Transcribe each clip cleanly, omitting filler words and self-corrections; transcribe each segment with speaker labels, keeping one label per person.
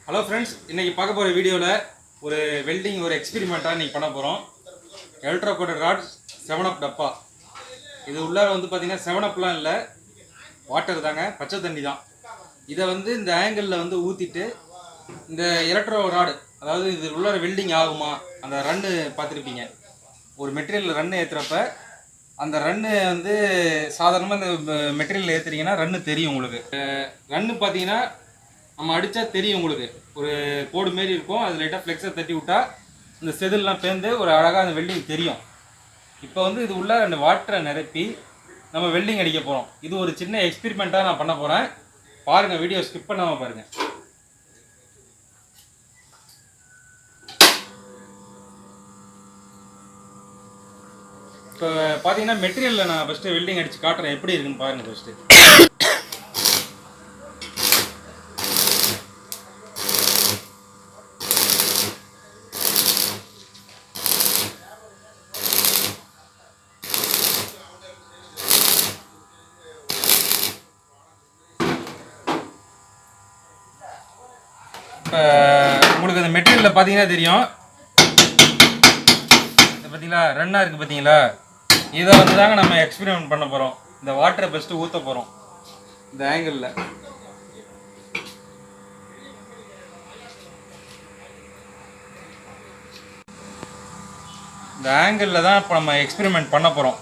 Speaker 1: Hello friends, இன்றைக்கி பார்க்க போகிற வீடியோவில் ஒரு வெல்டிங் ஒரு எக்ஸ்பெரிமெண்ட்டாக இன்றைக்கி பண்ண போகிறோம். எலக்ட்ரோ கோட்டட் ராட் 7up டப்பா. இது உள்ளார வந்து பார்த்திங்கன்னா 7upலாம் இல்லை, வாட்டர் தாங்க, பச்சை தண்ணி தான். இதை வந்து இந்த ஆங்கிளில் வந்து ஊற்றிட்டு இந்த எலக்ட்ரோ ராடு, அதாவது இது உள்ளார வெல்டிங் ஆகுமா அந்த ரன்னு பார்த்துருப்பீங்க. ஒரு மெட்டீரியலில் ரன்னு ஏற்றுறப்ப அந்த ரன்னு வந்து சாதாரணமாக இந்த மெட்டீரியல் ஏற்றுறீங்கன்னா ரன்னு தெரியும் உங்களுக்கு. ரன்னு பார்த்தீங்கன்னா நம்ம அடித்தா தெரியும் உங்களுக்கு, ஒரு கோடு மாரி இருக்கும். அது லைட்டாக ஃப்ளெக்ஸை தட்டி விட்டால் இந்த செதில்லாம் பேர்ந்து ஒரு அழகாக அந்த வெல்டிங் தெரியும். இப்போ வந்து இது உள்ள அந்த வாட்டரை நிரப்பி நம்ம வெல்டிங் அடிக்க போகிறோம். இது ஒரு சின்ன எக்ஸ்பெரிமெண்ட்டாக நான் பண்ண போகிறேன். பாருங்கள், வீடியோ ஸ்கிப் பண்ணாமல் பாருங்கள். இப்போ பார்த்தீங்கன்னா மெட்டீரியலில் நான் ஃபஸ்ட்டு வெல்டிங் அடித்து காட்டுறேன், எப்படி இருக்குன்னு பாருங்கள் ஃபஸ்ட்டு. இப்போ உங்களுக்கு அந்த மெட்டீரியலில் பார்த்தீங்கன்னா தெரியும், பார்த்தீங்களா ரன்னாக இருக்குது பார்த்தீங்களா. இதை வந்து தாங்க நம்ம எக்ஸ்பெரிமெண்ட் பண்ண போகிறோம். இந்த வாட்டரை ஃபஸ்ட்டு ஊற்ற போகிறோம் இந்த ஆங்கிளில். இந்த ஆங்கிளில் தான் இப்போ நம்ம எக்ஸ்பெரிமெண்ட் பண்ண போகிறோம்.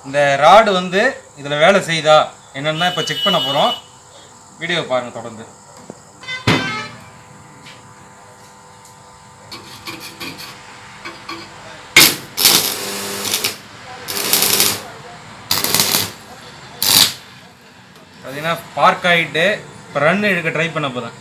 Speaker 1: இந்த ராடு வந்து இதில் வேலை செய்யுதா என்னென்னா இப்போ செக் பண்ண போகிறோம். வீடியோ பாருங்கள் தொடர்ந்து. பார்த்தீங்கன்னா பார்க் ஆகிட்டு இப்போ ரன் எடுக்க ட்ரை பண்ண போகிறேன்.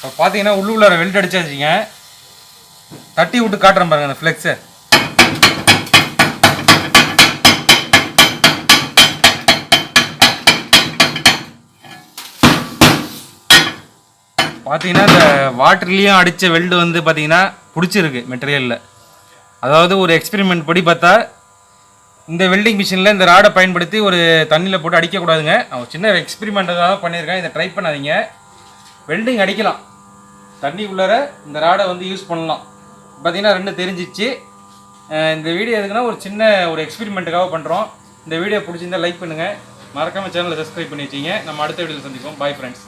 Speaker 1: இப்போ பார்த்தீங்கன்னா உள்ளுக்குள்ளார வெல்ட் அடிச்சாச்சுங்க. தட்டி விட்டு காட்டுறேன் பாருங்க அந்த ஃப்ளெக்ஸை. பார்த்தீங்கன்னா இந்த வாட்டர்லேயும் அடித்த வெல்டு வந்து பார்த்தீங்கன்னா பிடிச்சிருக்கு மெட்டீரியலில். அதாவது ஒரு எக்ஸ்பெரிமெண்ட் படி பார்த்தா இந்த வெல்டிங் மிஷினில் இந்த ராடை பயன்படுத்தி ஒரு தண்ணியில் போட்டு அடிக்கக்கூடாதுங்க. நான் ஒரு சின்ன எக்ஸ்பெரிமெண்ட்டாக தான் பண்ணியிருக்கேன். இதை ட்ரை பண்ணாதீங்க. வெல்டிங் அடிக்கலாம், தண்ணி உள்ளார இந்த ராடை வந்து யூஸ் பண்ணலாம். பார்த்தீங்கன்னா ரெண்டு தெரிஞ்சிச்சு. இந்த வீடியோ எதுக்குன்னா ஒரு சின்ன ஒரு எக்ஸ்பெரிமெண்ட்டுக்காக பண்ணுறோம். இந்த வீடியோ பிடிச்சிருந்தால் லைக் பண்ணுங்கள், மறக்காமல் சேனலை சப்ஸ்கிரைப் பண்ணி வச்சிங்க. நம்ம அடுத்த வீடியோவில் சந்திப்போம். Bye friends.